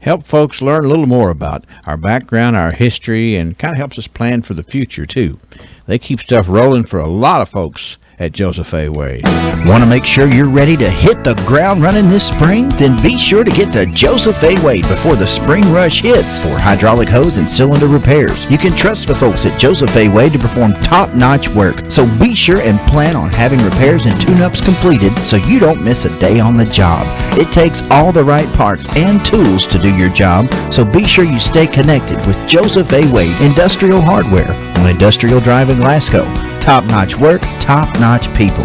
help folks learn a little more about our background, our history, and kind of helps us plan for the future, too. They keep stuff rolling for a lot of folks at Joseph A. Wade. Want to make sure you're ready to hit the ground running this spring? Then be sure to get to Joseph A. Wade before the spring rush hits for hydraulic hose and cylinder repairs. You can trust the folks at Joseph A. Wade to perform top-notch work. So be sure and plan on having repairs and tune-ups completed so you don't miss a day on the job. It takes all the right parts and tools to do your job, so be sure you stay connected with Joseph A. Wade Industrial Hardware on Industrial Drive in Glasgow. Top-notch work, top-notch people.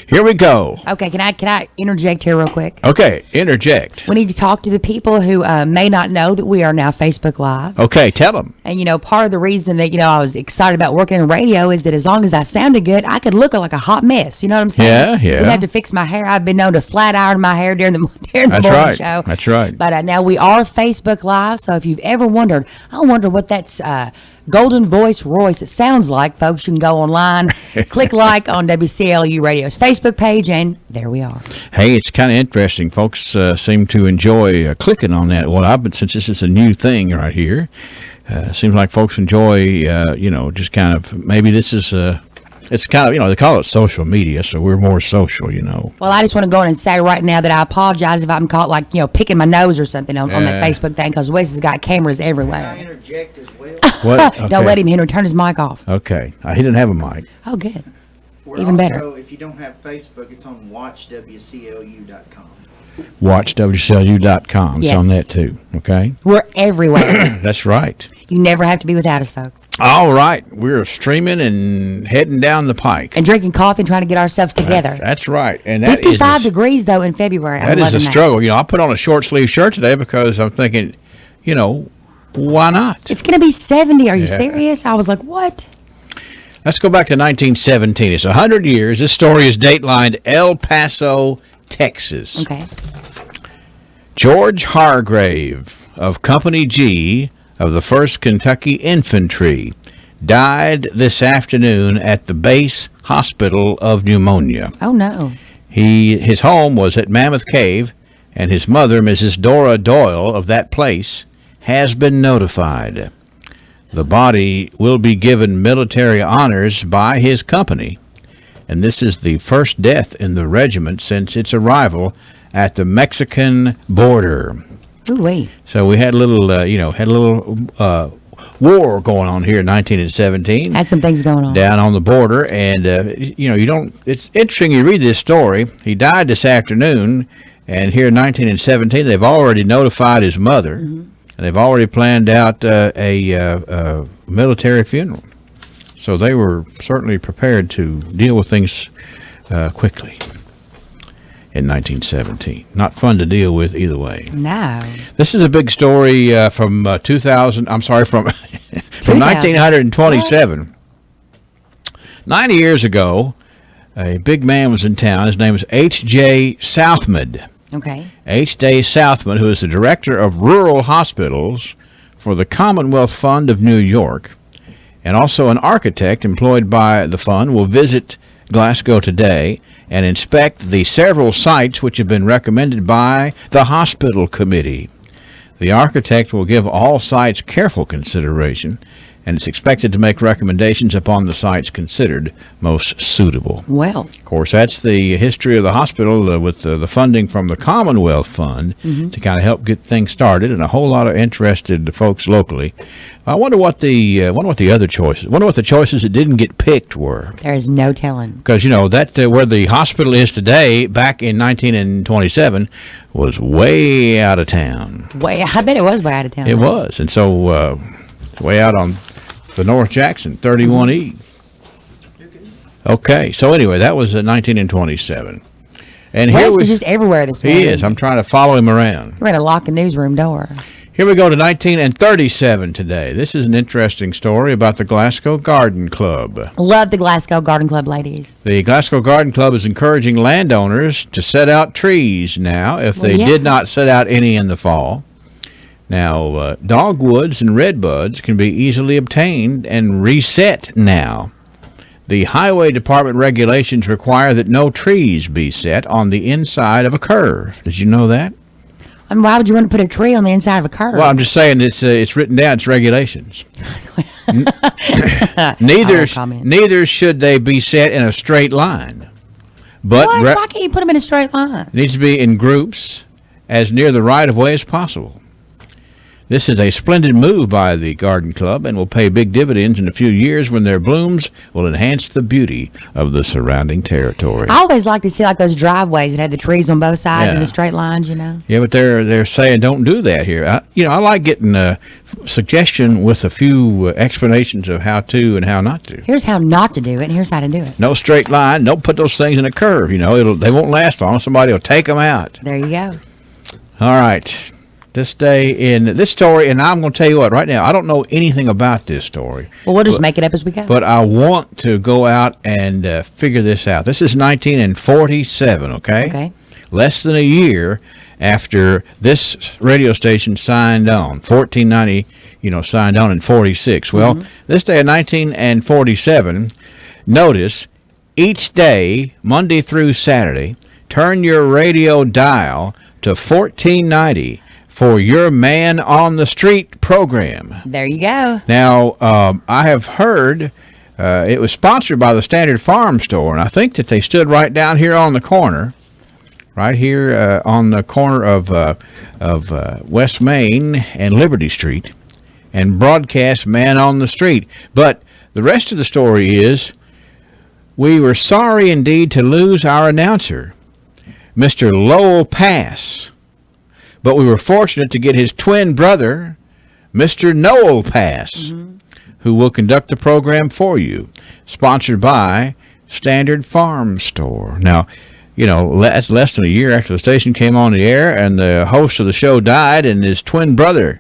Here we go. Okay, can I interject here real quick? Okay, interject. We need to talk to the people who may not know that we are now Facebook Live. Okay, tell them. And, part of the reason that, I was excited about working in radio is that as long as I sounded good, I could look like a hot mess. You know what I'm saying? Yeah. Didn't have to fix my hair. I've been known to flat iron my hair during the That's morning right. show. That's right. But now we are Facebook Live, so if you've ever wondered, I wonder what that's Golden Voice Royce, it sounds like, folks, you can go online, click like on WCLU Radio's Facebook page, and there we are. Hey, it's kind of interesting. Folks seem to enjoy clicking on that. Well, since this is a new thing right here, seems like folks enjoy, just kind of, maybe this is, it's kind of, they call it social media, so we're more social, Well, I just want to go in and say right now that I apologize if I'm caught, picking my nose or something on that Facebook thing, because Wes has got cameras everywhere. Can I interject as well? What? Okay. Don't let him, Henry. Turn his mic off. Okay. He didn't have a mic. Oh, good. We're Even better. Also, if you don't have Facebook, it's on watchwclu.com. WatchWCLU.com. It's Yes. on that, too. Okay? We're everywhere. That's right. You never have to be without us, folks. All right. We're streaming and heading down the pike. And drinking coffee and trying to get ourselves together. That's right. And that 55 is degrees, though, in February. that is a struggle. I put on a short sleeve shirt today because I'm thinking, why not? It's going to be 70. Are you Yeah. serious? I was like, what? Let's go back to 1917. It's 100 years. This story is datelined El Paso, Texas. Okay. George Hargrave of Company G of the 1st Kentucky Infantry died this afternoon at the base hospital of pneumonia. Oh, no. His home was at Mammoth Cave, and his mother, Mrs. Dora Doyle of that place, has been notified. The body will be given military honors by his company, and this is the first death in the regiment since its arrival at the Mexican border. Ooh-wee. So we had a little, war going on here in 1917. Had some things going on. Down on the border, and it's interesting. You read this story. He died this afternoon, and here in 1917, they've already notified his mother, and they've already planned out a military funeral. So they were certainly prepared to deal with things quickly in 1917. Not fun to deal with either way. No. This is a big story from 2000. I'm sorry, from 1927. 90 years ago, a big man was in town. His name was H.J. Southman. Okay. H.J. Southman, who is the director of rural hospitals for the Commonwealth Fund of New York, and also an architect employed by the fund, will visit Glasgow today and inspect the several sites which have been recommended by the hospital committee. The architect will give all sites careful consideration, and it's expected to make recommendations upon the sites considered most suitable. Well. Of course, that's the history of the hospital with the funding from the Commonwealth Fund to kind of help get things started, and a whole lot of interested folks locally. I wonder what the other choices. Wonder what the choices that didn't get picked were. There is no telling. Because that where the hospital is today, back in 1927, was way out of town. I bet it was way out of town. It was, and so way out on the North Jackson 31E. Okay, so anyway, that was 1927. And Wes here is just everywhere this morning. he is. I'm trying to follow him around. We're going to lock the newsroom door. Here we go to 1937 today. This is an interesting story about the Glasgow Garden Club. Love the Glasgow Garden Club ladies. The Glasgow Garden Club is encouraging landowners to set out trees now if they did not set out any in the fall. Now, dogwoods and redbuds can be easily obtained and reset now. The Highway Department regulations require that no trees be set on the inside of a curve. Did you know that? I mean, why would you want to put a tree on the inside of a curb? Well, I'm just saying it's written down. It's regulations. Neither comment. neither should they be set in a straight line, but What? Why can't you put them in a straight line? needs to be in groups as near the right of way as possible. This is a splendid move by the Garden Club and will pay big dividends in a few years when their blooms will enhance the beauty of the surrounding territory. I always like to see like those driveways that had the trees on both sides and Yeah. the straight lines, you know. Yeah, but they're saying don't do that here. I like getting a suggestion with a few explanations of how to and how not to. Here's how not to do it, and here's how to do it. No straight line. Don't put those things in a curve. They won't last long. Somebody will take them out. There you go. All right. This day in this story, and I'm going to tell you what, right now, I don't know anything about this story. Well, we'll just make it up as we go. But I want to go out and figure this out. This is 1947, okay? Okay. Less than a year after this radio station signed on. 1490, signed on in 46. Well, this day in 1947, notice each day, Monday through Saturday, turn your radio dial to 1490 for your Man on the Street program. There you go. Now, I have heard it was sponsored by the Standard Farm Store, and I think that they stood right down here on the corner, right here on the corner of West Main and Liberty Street, and broadcast Man on the Street. But the rest of the story is, we were sorry indeed to lose our announcer, Mr. Lowell Pass. But we were fortunate to get his twin brother, Mr. Noel Pass, who will conduct the program for you. Sponsored by Standard Farm Store. Now, that's less than a year after the station came on the air, and the host of the show died, and his twin brother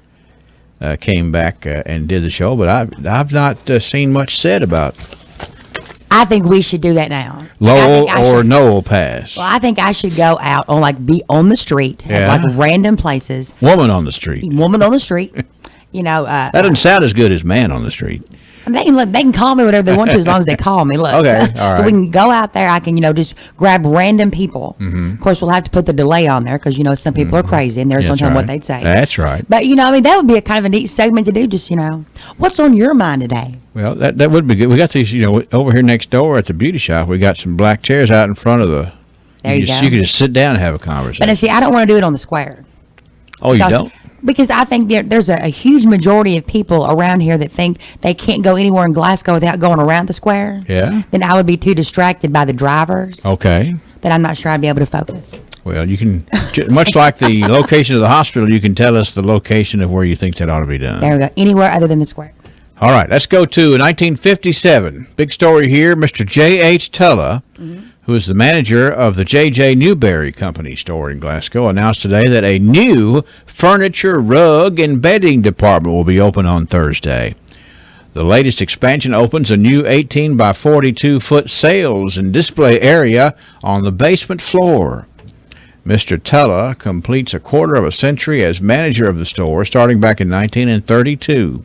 came back and did the show. But I've not seen much said about I think we should do that now. Lowell I or should- Noel Pass. Well, I think I should go out on be on the street Yeah. at random places. Woman on the street. Woman on the street. That doesn't sound as good as man on the street. They can call me whatever they want to as long as they call me. Look, Okay, so, all so we right. can go out there. I can just grab random people. Of course, we'll have to put the delay on there because some people are crazy and there's no That's telling what right. they'd say. That's right. But that would be a kind of a neat segment to do. Just what's on your mind today? Well, that would be good. We got these, over here next door at the beauty shop. We got some black chairs out in front of the. There you go. You can just sit down and have a conversation. But see, I don't want to do it on the square. Oh, you Because- don't? Because I think there's a huge majority of people around here that think they can't go anywhere in Glasgow without going around the square. Yeah. Then I would be too distracted by the drivers Okay. that I'm not sure I'd be able to focus. Well, you can, much like the location of the hospital, you can tell us the location of where you think that ought to be done. There we go. Anywhere other than the square. All right, let's go to 1957. Big story here. Mr. J.H. Tulla, who is the manager of the J.J. Newberry Company store in Glasgow, announced today that a new furniture, rug, and bedding department will be open on Thursday. The latest expansion opens a new 18 by 42 foot sales and display area on the basement floor. Mr. Tulla completes a quarter of a century as manager of the store, starting back in 1932.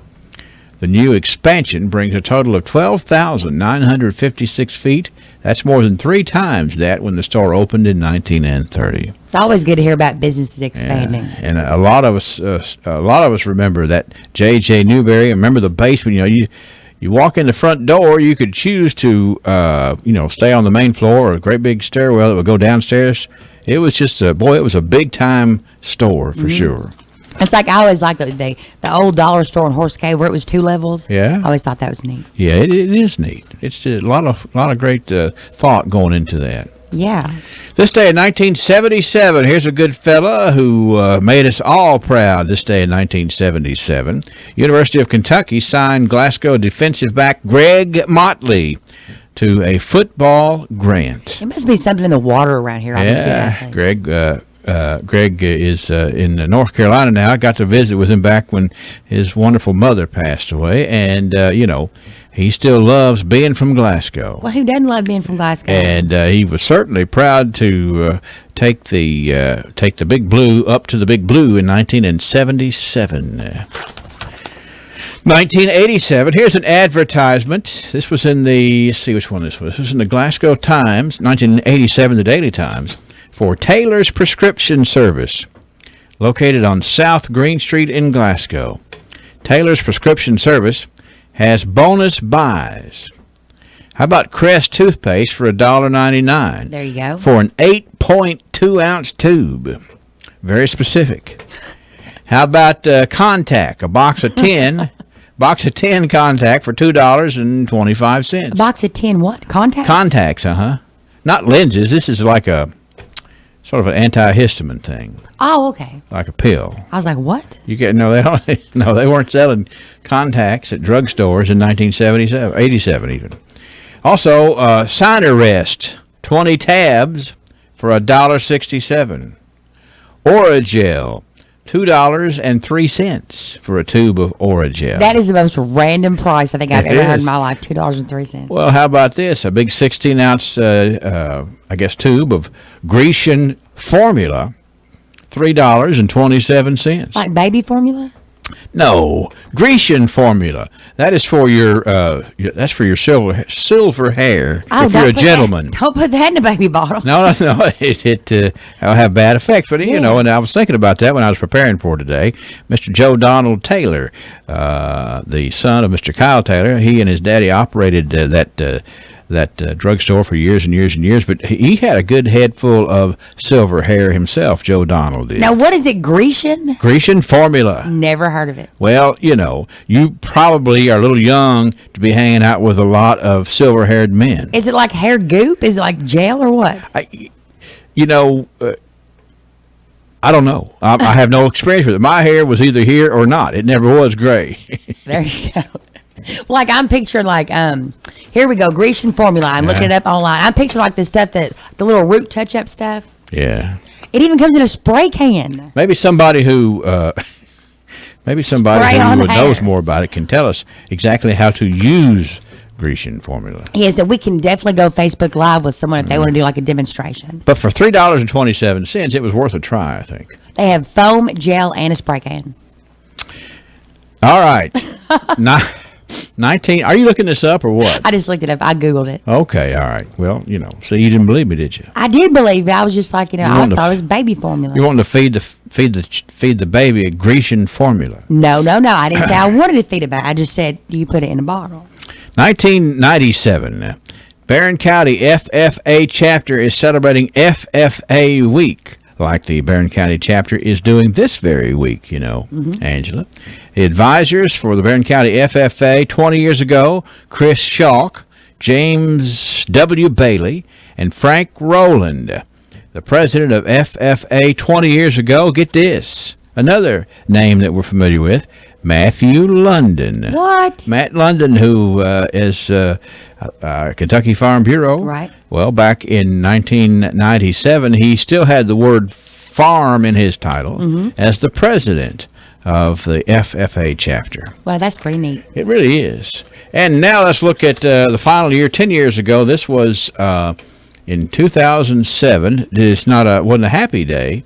The new expansion brings a total of 12,956 feet. That's more than 3 times that when the store opened in 1930. It's always good to hear about businesses expanding. And a lot of us remember that J.J. Newberry. Remember the basement. You walk in the front door. You could choose to stay on the main floor or a great big stairwell that would go downstairs. It was just it was a big time store for sure. It's like I always liked the old dollar store in Horse Cave where it was 2 levels. Yeah. I always thought that was neat. Yeah, it is neat. It's a lot of great thought going into that. Yeah. This day in 1977, here's a good fella who made us all proud. This day in 1977, University of Kentucky signed Glasgow defensive back Greg Motley to a football grant. It must be something in the water around here. Yeah, Greg is in North Carolina now. I got to visit with him back when his wonderful mother passed away, and he still loves being from Glasgow. Well, who doesn't love being from Glasgow? And he was certainly proud to take the Big Blue up to the Big Blue in 1977. 1987. Here's an advertisement. This was in the. Let's see which one this was. This was in the Glasgow Times, 1987, the Daily Times, for Taylor's Prescription Service. located on South Green Street in Glasgow. Taylor's Prescription Service has bonus buys. How about Crest toothpaste for $1.99? There you go. For an 8.2 ounce tube. Very specific. How about Contact, a box of 10, Contact for $2.25. A box of 10 what? Contacts? Contacts, not lenses. This is like a sort of an antihistamine thing, Oh, okay. like a pill. I was like, what? You get no, they don't. No, they weren't selling contacts at drugstores in 1977, 87 even. Also, Sinarest, 20 tabs for $1.67. Oragel, $2.03 for a tube of Oragel. That is the most random price I think I've It ever heard is. in my life. $2.03. Well, how about this? A big 16-ounce, tube of Grecian Formula, $3.27. Like baby formula? No, Grecian Formula. That is for your that's for your silver hair. Oh, if you're a don't put gentleman. Don't put that in a baby bottle. No. It'll have bad effects. But you know, and I was thinking about that when I was preparing for today. Mr. Joe Donald Taylor, the son of Mr. Kyle Taylor, he and his daddy operated that drugstore for years and years and years. But he had a good head full of silver hair himself. Joe Donald did. Now, what is it? Grecian? Grecian Formula. Never heard of it. Well, you know, you probably are a little young to be hanging out with a lot of silver-haired men. Is it like hair goop? Is it like gel or what? I don't know. I have no experience with it. My hair was either here or not. It never was gray. There you go. Like I'm picturing here we go, Grecian Formula. I'm looking it up online. I'm picturing like the stuff the little root touch-up stuff. Yeah. It even comes in a spray can. Maybe somebody who Spray on knows hair. more about it can tell us exactly how to use Grecian Formula. Yeah, so we can definitely go Facebook Live with someone if they want to do like a demonstration. But for $3.27, it was worth a try, I think. They have foam, gel, and a spray can. All right. 19. Are you looking this up or what? I just looked it up. I Googled it. Okay, all right. Well, so you didn't believe me, did you? I did believe it. I was just like, I wanted to thought it was baby formula. You wanted to feed the baby a Grecian Formula. No. I didn't say I wanted to feed it back. I just said you put it in a bottle. 1997. Barron County FFA chapter is celebrating FFA week, like the Barron County chapter is doing this very week, Angela. The advisors for the Barron County FFA 20 years ago, Chris Schalk, James W. Bailey, and Frank Rowland. The president of FFA 20 years ago, get this, another name that we're familiar with, Matthew London. What? Matt London, who is Kentucky Farm Bureau. Right. Well, back in 1997, he still had the word farm in his title as the president of the FFA chapter. Well, that's pretty neat. It really is. And now let's look at the final year. 10 years ago, this was in 2007. Wasn't a happy day,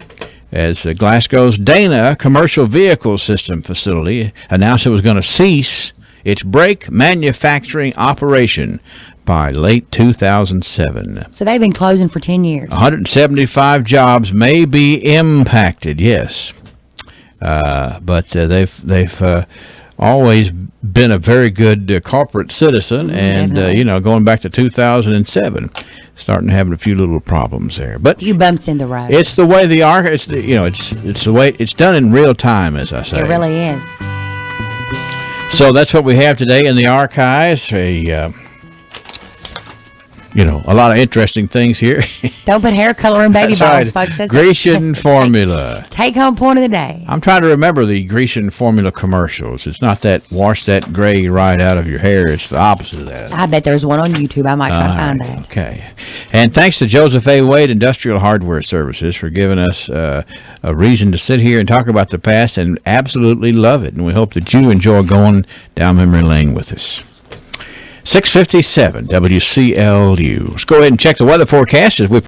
as Glasgow's Dana Commercial Vehicle System facility announced it was going to cease its brake manufacturing operation by late 2007. So they've been closing for 10 years. 175 jobs may be impacted, yes. But they've always been a very good corporate citizen, and definitely. going back to 2007, starting to have a few little problems there. But A few bumps in the road. it's the way it's the way it's done in real time, as I say. It really is. So that's what we have today in the archives. A lot of interesting things here. Don't put hair color in baby That's bottles, right. folks. That's Grecian Formula. Take home point of the day. I'm trying to remember the Grecian Formula commercials. It's not that wash that gray right out of your hair. It's the opposite of that. I bet there's one on YouTube. I might try to find that. Okay. And thanks to Joseph A. Wade Industrial Hardware Services for giving us a reason to sit here and talk about the past and absolutely love it. And we hope that you enjoy going down memory lane with us. 6:57 WCLU. Let's go ahead and check the weather forecast as we